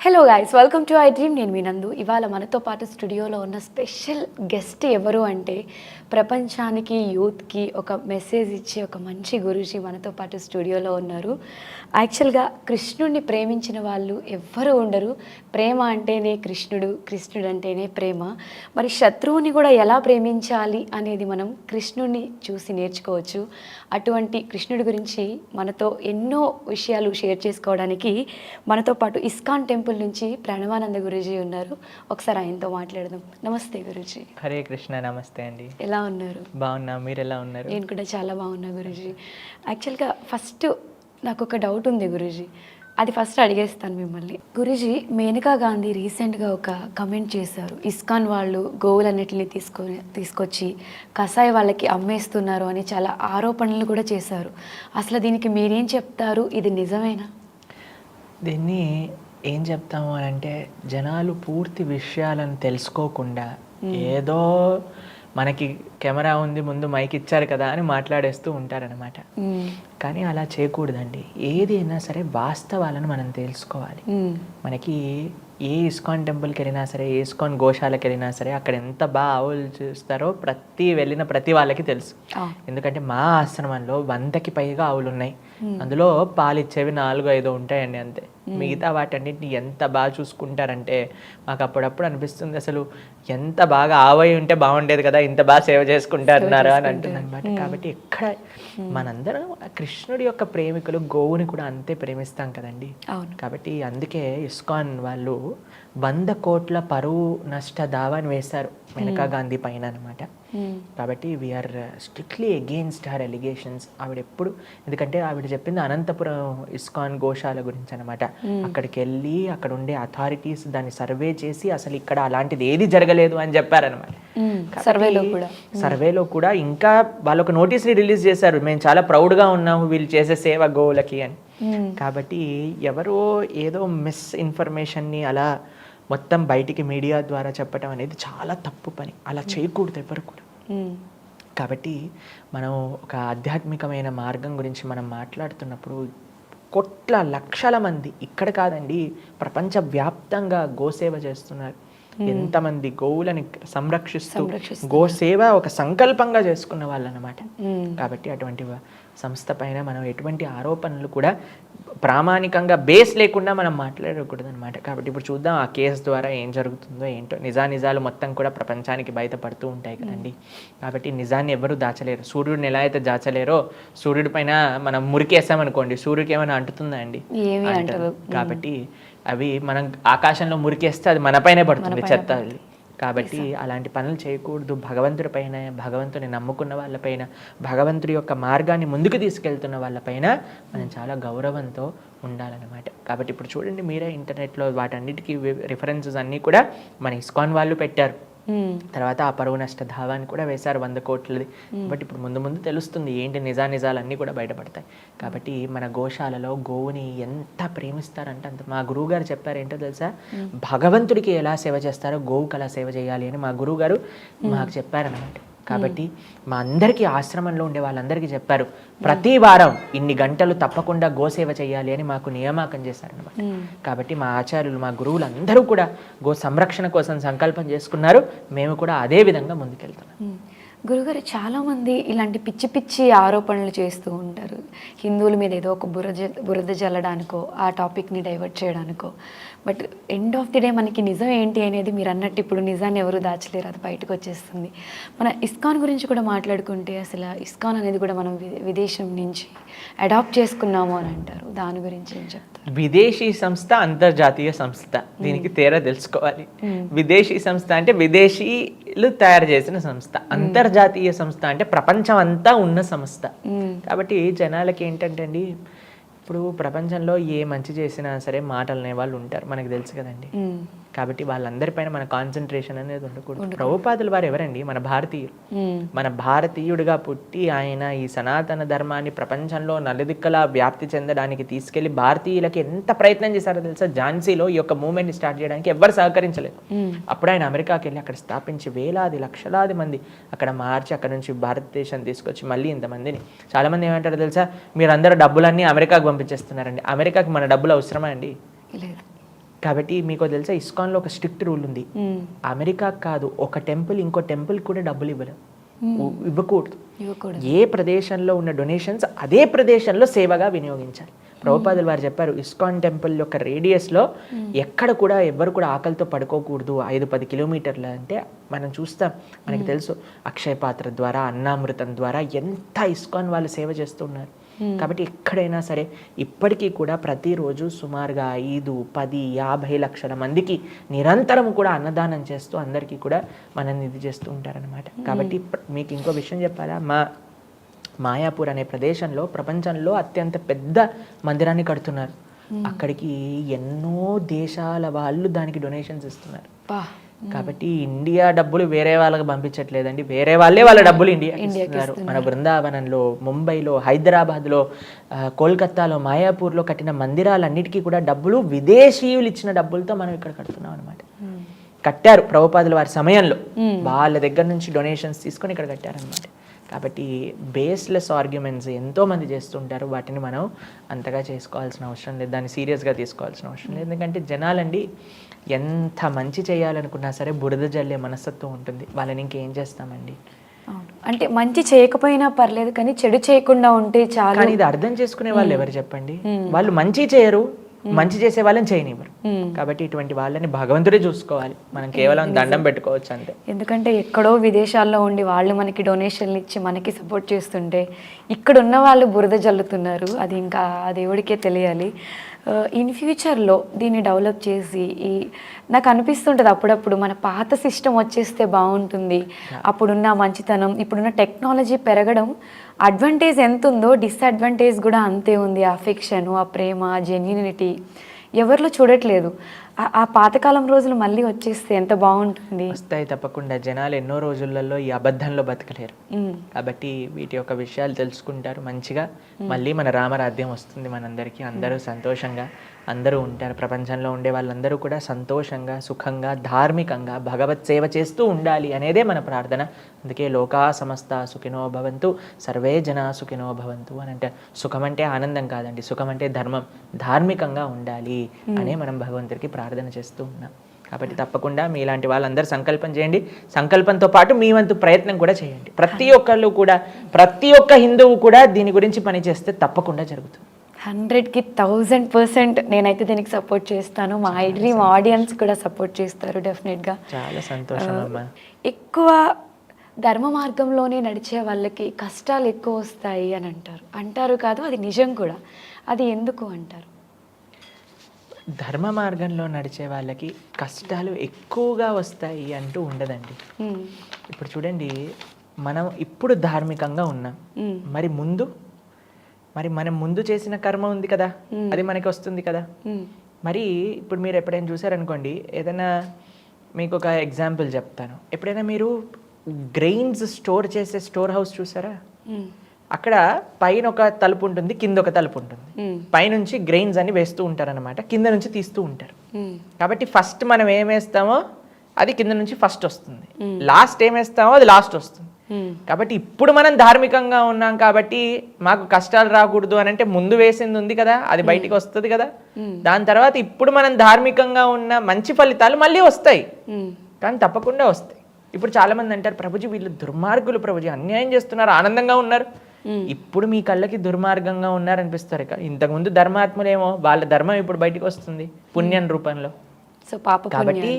Hello guys, welcome to I dream. నేను మీ నందు. ఇవాళ మనతో పాటు స్టూడియోలో ఉన్న స్పెషల్ గెస్ట్ ఎవరు అంటే ప్రపంచానికి, యూత్కి ఒక మెసేజ్ ఇచ్చే ఒక మంచి గురూజీ మనతో పాటు స్టూడియోలో ఉన్నారు. యాక్చువల్గా కృష్ణుడిని ప్రేమించిన వాళ్ళు ఎవ్వరూ ఉండరు. ప్రేమ అంటేనే కృష్ణుడు, కృష్ణుడు అంటేనే ప్రేమ. మరి శత్రువుని కూడా ఎలా ప్రేమించాలి అనేది మనం కృష్ణుడిని చూసి నేర్చుకోవచ్చు. అటువంటి కృష్ణుడి గురించి మనతో ఎన్నో విషయాలు షేర్ చేసుకోవడానికి మనతో పాటు ఇస్కాన్ టెంపుల్ నుంచి ప్రణవానంద గురూజీ ఉన్నారు. ఒకసారి ఆయనతో మాట్లాడదాం. నమస్తే గురూజీ. హరే కృష్ణ. నమస్తే అండి. ఎలా ఉన్నారు? బాగున్నా, మీరు ఎలా ఉన్నారు? నేను కూడా చాలా బాగున్నా గురూజీ. యాక్చువల్గా ఫస్ట్ నాకు ఒక డౌట్ ఉంది గురూజీ, అది ఫస్ట్ అడిగేస్తాను మిమ్మల్ని. గురూజీ, మేనకా గాంధీ రీసెంట్గా ఒక కమెంట్ చేశారు, ఇస్కాన్ వాళ్ళు గోవులన్నిటిని తీసుకొచ్చి కషాయ వాళ్ళకి అమ్మేస్తున్నారు అని చాలా ఆరోపణలు కూడా చేశారు. అసలు దీనికి మీరేం చెప్తారు? ఇది నిజమేనా? దీన్ని ఏం చెప్తాము అని అంటే, జనాలు పూర్తి విషయాలను తెలుసుకోకుండా ఏదో మనకి కెమెరా ఉంది, ముందు మైక్ ఇచ్చారు కదా అని మాట్లాడేస్తూ ఉంటారనమాట. కానీ అలా చేయకూడదండి. ఏదైనా సరే వాస్తవాలను మనం తెలుసుకోవాలి. మనకి ఏ ఇస్కాన్ టెంపుల్కి వెళ్ళినా సరే, ఏ ఇస్కాన్ గోశాలకు వెళ్ళినా సరే, అక్కడ ఎంత బాగా ఆవులు చూస్తారో వెళ్ళిన ప్రతి వాళ్ళకి తెలుసు. ఎందుకంటే మా ఆశ్రమంలో 100కి పైగా ఆవులు ఉన్నాయి. అందులో పాలు ఇచ్చేవి 4-5 ఉంటాయండి అంతే. మిగతా వాటన్నిటిని ఎంత బాగా చూసుకుంటారంటే మాకు అప్పుడప్పుడు అనిపిస్తుంది, అసలు ఎంత బాగా ఆవై ఉంటే బాగుండేది కదా, ఇంత బాగా సేవ చేసుకుంటారన్నారు అని అంటుంది అనమాట. కాబట్టి ఎక్కడ మనందరం కృష్ణుడి యొక్క ప్రేమికులు గోవుని కూడా అంతే ప్రేమిస్తాం కదండి. కాబట్టి అందుకే ఇస్కాన్ వాళ్ళు 100 కోట్ల పరువు నష్ట దావాని వేశారు మేనకా గాంధీ పైన అనమాట. కాబట్టి we are strictly against her allegations. ఆవిడ ఎప్పుడు, ఎందుకంటే ఆవిడ చెప్పింది అనంతపురం ఇస్కాన్ గోశాల గురించి అనమాట. అక్కడికి వెళ్ళి అక్కడ ఉండే అథారిటీస్ దాన్ని సర్వే చేసి అసలు ఇక్కడ అలాంటిది ఏది జరగలేదు అని చెప్పారనమాట. సర్వేలో కూడా ఇంకా వాళ్ళు ఒక నోటీస్ని రిలీజ్ చేశారు, మేము చాలా ప్రౌడ్గా ఉన్నాము వీళ్ళు చేసే సేవ గోవులకి అని. కాబట్టి ఎవరో ఏదో మిస్ ఇన్ఫర్మేషన్ని అలా మొత్తం బయటికి మీడియా ద్వారా చెప్పడం అనేది చాలా తప్పు పని. అలా చేయకూడదు ఎవరు కూడా. కాబట్టి మనం ఒక ఆధ్యాత్మికమైన మార్గం గురించి మనం మాట్లాడుతున్నప్పుడు లక్షల మంది ఇక్కడ కాదండి, ప్రపంచవ్యాప్తంగా గోసేవ చేస్తున్నారు. ఎంతమంది గోవులని సంరక్షిస్తూ గోసేవ ఒక సంకల్పంగా చేసుకున్న వాళ్ళు అన్నమాట. కాబట్టి అటువంటి సంస్థ పైన మనం ఎటువంటి ఆరోపణలు కూడా ప్రామాణికంగా బేస్ లేకుండా మనం మాట్లాడకూడదు అనమాట. కాబట్టి ఇప్పుడు చూద్దాం ఆ కేసు ద్వారా ఏం జరుగుతుందో ఏంటో. నిజాలు మొత్తం కూడా ప్రపంచానికి బయటపడుతూ ఉంటాయి కదండి. కాబట్టి నిజాన్ని ఎవరు దాచలేరు. సూర్యుడిని ఎలా అయితే దాచలేరో, సూర్యుడి పైన మనం మురికేసామనుకోండి, సూర్యుడికి ఏమైనా అంటుతుందా అండి? కాబట్టి అవి మనం ఆకాశంలో మురికేస్తే అది మనపైనే పడుతుంది, చెత్త. కాబట్టి అలాంటి పనులు చేయకూడదు. భగవంతుడి పైన, భగవంతుని నమ్ముకున్న వాళ్ళపైన, భగవంతుడి యొక్క మార్గాన్ని ముందుకు తీసుకెళ్తున్న వాళ్ళపైన మనం చాలా గౌరవంతో ఉండాలన్నమాట. కాబట్టి ఇప్పుడు చూడండి మీరే, ఇంటర్నెట్లో వాటన్నిటికీ రిఫరెన్సెస్ అన్నీ కూడా మన ఇస్కాన్ వాళ్ళు పెట్టారు. తర్వాత ఆ పరువు నష్ట దావాన్ని కూడా వేశారు 100 కోట్లది. బట్ ఇప్పుడు ముందు తెలుస్తుంది ఏంటి నిజాలన్నీ కూడా బయటపడతాయి. కాబట్టి మన గోశాలలో గోవుని ఎంత ప్రేమిస్తారంటే అంత. మా గురువు గారు చెప్పారు ఏంటో తెలుసా, భగవంతుడికి ఎలా సేవ చేస్తారో గోవుకి అలా సేవ చేయాలి అని మా గురువు గారు మాకు చెప్పారన్నమాట. కాబట్టి మా అందరికీ ఆశ్రమంలో ఉండే వాళ్ళందరికీ చెప్పారు, ప్రతి వారం ఇన్ని గంటలు తప్పకుండా గోసేవ చేయాలి అని మాకు నియామకం చేశారనమాట. కాబట్టి మా ఆచార్యులు, మా గురువులు అందరూ కూడా గో సంరక్షణ కోసం సంకల్పం చేసుకున్నారు. మేము కూడా అదే విధంగా ముందుకెళ్తున్నాం. గురుగారు, చాలామంది ఇలాంటి పిచ్చి ఆరోపణలు చేస్తూ ఉంటారు. హిందువుల మీద ఏదో ఒక బురద జల్లడానికో, ఆ టాపిక్ని డైవర్ట్ చేయడానికో. But end of the day మనకి నిజం ఏంటి అనేది మీరు అన్నట్టు ఇప్పుడు నిజాన్ని ఎవరు దాచలేరు, అది బయటకు వచ్చేస్తుంది. మన ఇస్కాన్ గురించి కూడా మాట్లాడుకుంటే, అసలు ఇస్కాన్ అనేది కూడా మనం విదేశం నుంచి అడాప్ట్ చేసుకున్నాము అని అంటారు. దాని గురించి ఏం చెప్తారు? విదేశీ సంస్థ, అంతర్జాతీయ సంస్థ, దీనికి తేడా తెలుసుకోవాలి. విదేశీ సంస్థ అంటే విదేశీలు తయారు చేసిన సంస్థ, అంతర్జాతీయ సంస్థ అంటే ప్రపంచం అంతా ఉన్న సంస్థ. కాబట్టి జనాలకి ఏంటంటే అండి, ఇప్పుడు ప్రపంచంలో ఏ మంచి చేసినా సరే మాటలు అనే వాళ్ళు ఉంటారు, మనకు తెలుసు కదండి. కాబట్టి వాళ్ళందరిపైన మన కాన్సన్ట్రేషన్ అనేది ఉండకూడదు. ప్రభుపాదుల వారు ఎవరండి? మన భారతీయులు. మన భారతీయుడిగా పుట్టి ఆయన ఈ సనాతన ధర్మాన్ని ప్రపంచంలో నలుదిక్కలా వ్యాప్తి చెందడానికి తీసుకెళ్లి భారతీయులకి ఎంత ప్రయత్నం చేశారో తెలుసా? ఝాన్సీలో ఈ యొక్క మూవ్మెంట్ స్టార్ట్ చేయడానికి ఎవ్వరు సహకరించలేదు. అప్పుడు ఆయన అమెరికాకి వెళ్ళి అక్కడ స్థాపించి లక్షలాది మంది అక్కడ మార్చి అక్కడ నుంచి భారతదేశం తీసుకొచ్చి మళ్ళీ ఇంతమందిని. చాలా మంది ఏమంటారో తెలుసా, మీరందరూ డబ్బులన్నీ అమెరికాకు పంపించేస్తున్నారండి. అమెరికాకి మన డబ్బులు అవసరమా అండి? కాబట్టి మీకు తెలుసా, ఇస్కాన్లో ఒక స్ట్రిక్ట్ రూల్ ఉంది. అమెరికా కాదు, ఒక టెంపుల్ ఇంకో టెంపుల్ కూడా డబ్బులు ఇవ్వకూడదు. ఏ ప్రదేశంలో ఉన్న డొనేషన్స్ అదే ప్రదేశంలో సేవగా వినియోగించాలి. ప్రభుపాదులు వారు చెప్పారు, ఇస్కాన్ టెంపుల్ యొక్క రేడియస్లో ఎక్కడ కూడా ఎవ్వరు కూడా ఆకలితో పడుకోకూడదు 5-10 కిలోమీటర్లు. అంటే మనం చూస్తాం, మనకి తెలుసు అక్షయ పాత్ర ద్వారా, అన్నామృతం ద్వారా ఎంత ఇస్కాన్ వాళ్ళు సేవ చేస్తున్నారు. కాబట్టి ఎక్కడైనా సరే ఇప్పటికీ కూడా ప్రతిరోజు సుమారుగా 5-10-50 లక్షల మందికి నిరంతరం కూడా అన్నదానం చేస్తూ అందరికీ కూడా మనల్ని ఇది చేస్తూ ఉంటారనమాట. కాబట్టి మీకు ఇంకో విషయం చెప్పాలా, మాయాపూర్ అనే ప్రదేశంలో ప్రపంచంలో అత్యంత పెద్ద మందిరాన్ని కడుతున్నారు. అక్కడికి ఎన్నో దేశాల వాళ్ళు దానికి డొనేషన్స్ ఇస్తున్నారు. కాబట్టి ఇండియా డబ్బులు వేరే వాళ్ళకి పంపించట్లేదండి, వేరే వాళ్ళే వాళ్ళ డబ్బులు ఇండియాకి ఇస్తున్నారు. మన బృందావనంలో, ముంబైలో, హైదరాబాద్లో, కోల్కతాలో, మాయాపూర్లో కట్టిన మందిరాలన్నిటికీ కూడా డబ్బులు విదేశీయులు ఇచ్చిన డబ్బులతో మనం ఇక్కడ కడుతున్నాం అనమాట. కట్టారు ప్రభుపాదుల వారి సమయంలో, వాళ్ళ దగ్గర నుంచి డొనేషన్స్ తీసుకొని ఇక్కడ కట్టారనమాట. కాబట్టి బేస్లెస్ ఆర్గ్యుమెంట్స్ ఎంతోమంది చేస్తుంటారు, వాటిని మనం అంతగా చేసుకోవాల్సిన అవసరం లేదు, దాన్ని సీరియస్గా తీసుకోవాల్సిన అవసరం లేదు. ఎందుకంటే జనాలండి ఎంత మంచి చేయాలనుకున్నా సరే బురద జల్లే మనస్తత్వం ఉంటుంది, వాళ్ళని ఇంకేం చేస్తామండి. అంటే మంచి చేయకపోయినా పర్లేదు కానీ చెడు చేయకుండా ఉంటే చాలు. కానీ ఇది అర్థం చేసుకునే వాళ్ళు ఎవరు చెప్పండి, వాళ్ళు మంచి చేయరు, మంచి చేసే వాళ్ళని చేయనివ్వరు. కాబట్టి ఇటువంటి వాళ్ళని భగవంతుడే చూసుకోవాలి, మనం కేవలం దండం పెట్టుకోవచ్చు అంతే. ఎందుకంటే ఎక్కడో విదేశాల్లో ఉండి వాళ్ళు మనకి డొనేషన్లు ఇచ్చి మనకి సపోర్ట్ చేస్తుంటే ఇక్కడ ఉన్న వాళ్ళు బురద జల్లుతున్నారు, అది ఇంకా ఆ దేవుడికే తెలియాలి. ఇన్ ఫ్యూచర్లో దీన్ని డెవలప్ చేసి నాకు అనిపిస్తుంటుంది అప్పుడప్పుడు మన పాత సిస్టమ్ వచ్చేస్తే బాగుంటుంది. అప్పుడున్న మంచితనం, ఇప్పుడున్న టెక్నాలజీ పెరగడం అడ్వాంటేజ్ ఎంత ఉందో డిసడ్వాంటేజ్ కూడా అంతే ఉంది. అఫెక్షన్, ఆ ప్రేమ, జెన్యూనిటీ ఎవరిలో చూడట్లేదు. ఆ పాతకాలం రోజులు మళ్ళీ వచ్చేస్తే ఎంత బాగుంటుంది. వస్తాయి తప్పకుండా. జనాలు ఎన్నో రోజులలో ఈ అబద్ధంలో బతకలేరు, కాబట్టి వీటి యొక్క విషయాలు తెలుసుకుంటారు మంచిగా. మళ్ళీ మన రామరాజ్యం వస్తుంది మనందరికీ, అందరూ సంతోషంగా అందరూ ఉంటారు. ప్రపంచంలో ఉండే వాళ్ళందరూ కూడా సంతోషంగా, సుఖంగా, ధార్మికంగా భగవత్ సేవ చేస్తూ ఉండాలి అనేదే మన ప్రార్థన. అందుకే లోకా సమస్త సుఖినో భవంతు, సర్వే జనా సుఖినో భవంతు అని అంటే, సుఖం అంటే ఆనందం కాదండి, సుఖం అంటే ధర్మం, ధార్మికంగా ఉండాలి అనే మనం భగవంతుడికి ప్రార్థన చేస్తూ ఉన్నాం. కాబట్టి తప్పకుండా మీలాంటి వాళ్ళందరూ సంకల్పం చేయండి, సంకల్పంతో పాటు మీ వంతు ప్రయత్నం కూడా చేయండి. ప్రతి ఒక్కళ్ళు కూడా, ప్రతి ఒక్క హిందువు కూడా దీని గురించి పని చేస్తే తప్పకుండా జరుగుతుంది. 100కి 1000% నేనైతే దీనికి సపోర్ట్ చేస్తాను. మా డ్రీమ్ ఆడియన్స్ కూడా సపోర్ట్ చేస్తారు డెఫినెట్గా. చాలా సంతోషం అమ్మా. ఎక్కువ ధర్మ మార్గంలోనే నడిచే వాళ్ళకి కష్టాలు ఎక్కువ వస్తాయి అని అంటారు కాదు, అది నిజం కూడా. అది ఎందుకు అంటారు? ధర్మ మార్గంలో నడిచే వాళ్ళకి కష్టాలు ఎక్కువగా వస్తాయి అంటూ ఉండదండి. ఇప్పుడు చూడండి, మనం ఇప్పుడు ధార్మికంగా ఉన్నాం, మరి మనం ముందు చేసిన కర్మ ఉంది కదా, అది మనకి వస్తుంది కదా. మరి ఇప్పుడు మీరు ఎప్పుడైనా చూసారనుకోండి, ఏదైనా మీకు ఒక ఎగ్జాంపుల్ చెప్తాను. ఎప్పుడైనా మీరు గ్రెయిన్స్ స్టోర్ చేసే స్టోర్ హౌస్ చూసారా? అక్కడ పైన ఒక తలుపు ఉంటుంది, కింద ఒక తలుపు ఉంటుంది. పైనుంచి గ్రెయిన్స్ అని వేస్తూ ఉంటారు అనమాట, కింద నుంచి తీస్తూ ఉంటారు. కాబట్టి ఫస్ట్ మనం ఏం వేస్తామో అది కింద నుంచి ఫస్ట్ వస్తుంది, లాస్ట్ ఏం వేస్తామో అది లాస్ట్ వస్తుంది. కాబట్టి ఇప్పుడు మనం ధార్మికంగా ఉన్నాం కాబట్టి మాకు కష్టాలు రాకూడదు అని అంటే ముందు వేసింది ఉంది కదా, అది బయటికి వస్తుంది కదా. దాని తర్వాత ఇప్పుడు మనం ధార్మికంగా ఉన్న మంచి ఫలితాలు మళ్ళీ వస్తాయి, కానీ తప్పకుండా వస్తాయి. ఇప్పుడు చాలా మంది అంటారు, ప్రభుజీ వీళ్ళు దుర్మార్గులు, ప్రభుజీ అన్యాయం చేస్తున్నారు, ఆనందంగా ఉన్నారు. ఇప్పుడు మీ కళ్ళకి దుర్మార్గంగా ఉన్నారనిపిస్తారు. ఇంతకుముందు ధర్మాత్ములేమో, వాళ్ళ ధర్మం ఇప్పుడు బయటికి వస్తుంది పుణ్యం రూపంలో. కాబట్టి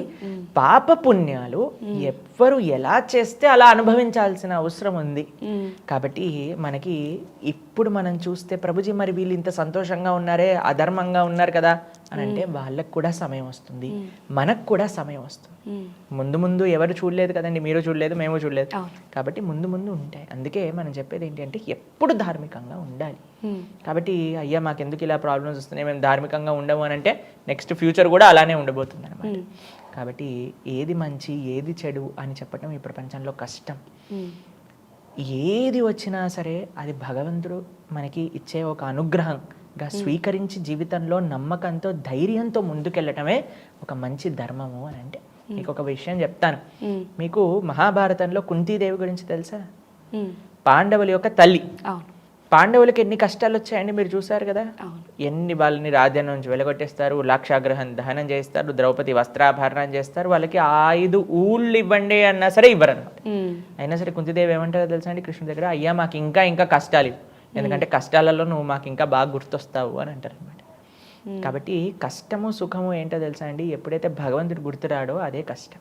పాప పుణ్యాలు ఎవ్వరు ఎలా చేస్తే అలా అనుభవించాల్సిన అవసరం ఉంది. కాబట్టి మనకి ఇప్పుడు మనం చూస్తే, ప్రభుజీ మరి వీళ్ళు ఇంత సంతోషంగా ఉన్నారే, అధర్మంగా ఉన్నారు కదా అని అంటే వాళ్ళకు కూడా సమయం వస్తుంది, మనకు కూడా సమయం వస్తుంది. ముందు ముందు ఎవరు చూడలేదు కదండి, మీరు చూడలేదు, మేము చూడలేదు. కాబట్టి ముందు ముందు ఉంటాయి. అందుకే మనం చెప్పేది ఏంటి అంటే ఎప్పుడు ధార్మికంగా ఉండాలి. కాబట్టి అయ్యా మాకెందుకు ఇలా ప్రాబ్లమ్స్ వస్తున్నాయి, మేము ధార్మికంగా ఉండము అని అంటే నెక్స్ట్ ఫ్యూచర్ కూడా అలానే ఉండబోతుంది అనమాట. కాబట్టి ఏది మంచి ఏది చెడు అని చెప్పడం ఈ ప్రపంచంలో కష్టం. ఏది వచ్చినా సరే అది భగవంతుడు మనకి ఇచ్చే ఒక అనుగ్రహంగా స్వీకరించి జీవితంలో నమ్మకంతో, ధైర్యంతో ముందుకెళ్ళటమే ఒక మంచి ధర్మము అని అంటే. మీకు ఒక విషయం చెప్తాను. మీకు మహాభారతంలో కుంతీదేవి గురించి తెలుసా? పాండవుల యొక్క తల్లి. పాండవులకి ఎన్ని కష్టాలు వచ్చాయండి మీరు చూసారు కదా. అవును. ఎన్ని వాళ్ళని రాజ్యం నుంచి వెలగొట్టేస్తారు, లాక్షాగ్రహం దహనం చేస్తారు, ద్రౌపది వస్త్రాభరణం చేస్తారు, వాళ్ళకి 5 ఊళ్ళు ఇవ్వండి అన్నా సరే ఇవ్వరు అనమాట. అయినా సరే కుంతిదేవి ఏమంటారో తెలుసా అండి కృష్ణుడి దగ్గర, అయ్యా మాకు ఇంకా ఇంకా కష్టాలు ఇవ్వు, ఎందుకంటే కష్టాలలో నువ్వు మాకు ఇంకా బాగా గుర్తొస్తావు అని అంటారు అనమాట. కాబట్టి కష్టము సుఖము ఏంటో తెలుసా అండి, ఎప్పుడైతే భగవంతుడు గుర్తురాడో అదే కష్టం,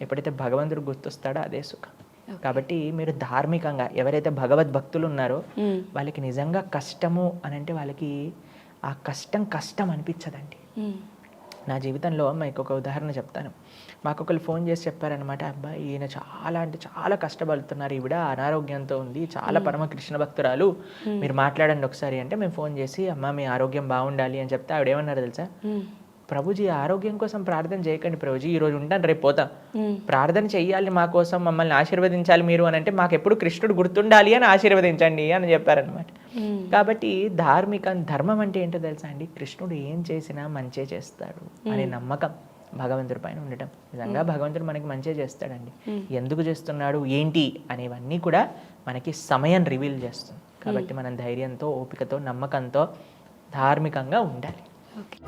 ఎప్పుడైతే భగవంతుడు గుర్తొస్తాడో అదే సుఖం. కాబట్టి మీరు ధార్మికంగా ఎవరైతే భగవద్భక్తులు ఉన్నారో వాళ్ళకి నిజంగా కష్టము అని అంటే వాళ్ళకి ఆ కష్టం అనిపించదండి. నా జీవితంలో మీకు ఒక ఉదాహరణ చెప్తాను. మాకు ఒకరు ఫోన్ చేసి చెప్పారనమాట, అబ్బాయి ఈయన చాలా అంటే చాలా కష్టపడుతున్నారు, ఈవిడ అనారోగ్యంతో ఉంది, చాలా పరమ కృష్ణ భక్తురాలు, మీరు మాట్లాడండి ఒకసారి అంటే మేము ఫోన్ చేసి అమ్మ మీ ఆరోగ్యం బాగుండాలి అని చెప్తే ఆవిడ ఏమన్నారు తెలుసా, ప్రభుజీ ఆరోగ్యం కోసం ప్రార్థన చేయకండి ప్రభుజీ, ఈరోజు ఉంటాను రేపు పోతాం, ప్రార్థన చెయ్యాలి మా కోసం, మమ్మల్ని ఆశీర్వదించాలి మీరు అని అంటే మాకు ఎప్పుడు కృష్ణుడు గుర్తుండాలి అని ఆశీర్వదించండి అని చెప్పారనమాట. కాబట్టి ధర్మం అంటే ఏంటో తెలుసా అండి, కృష్ణుడు ఏం చేసినా మంచే చేస్తాడు అనే నమ్మకం భగవంతుడి పైన ఉండటం. నిజంగా భగవంతుడు మనకి మంచే చేస్తాడండి. ఎందుకు చేస్తున్నాడు ఏంటి అనేవన్నీ కూడా మనకి సమయం రివీల్ చేస్తుంది. కాబట్టి మనం ధైర్యంతో, ఓపికతో, నమ్మకంతో, ధార్మికంగా ఉండాలి. ఓకే.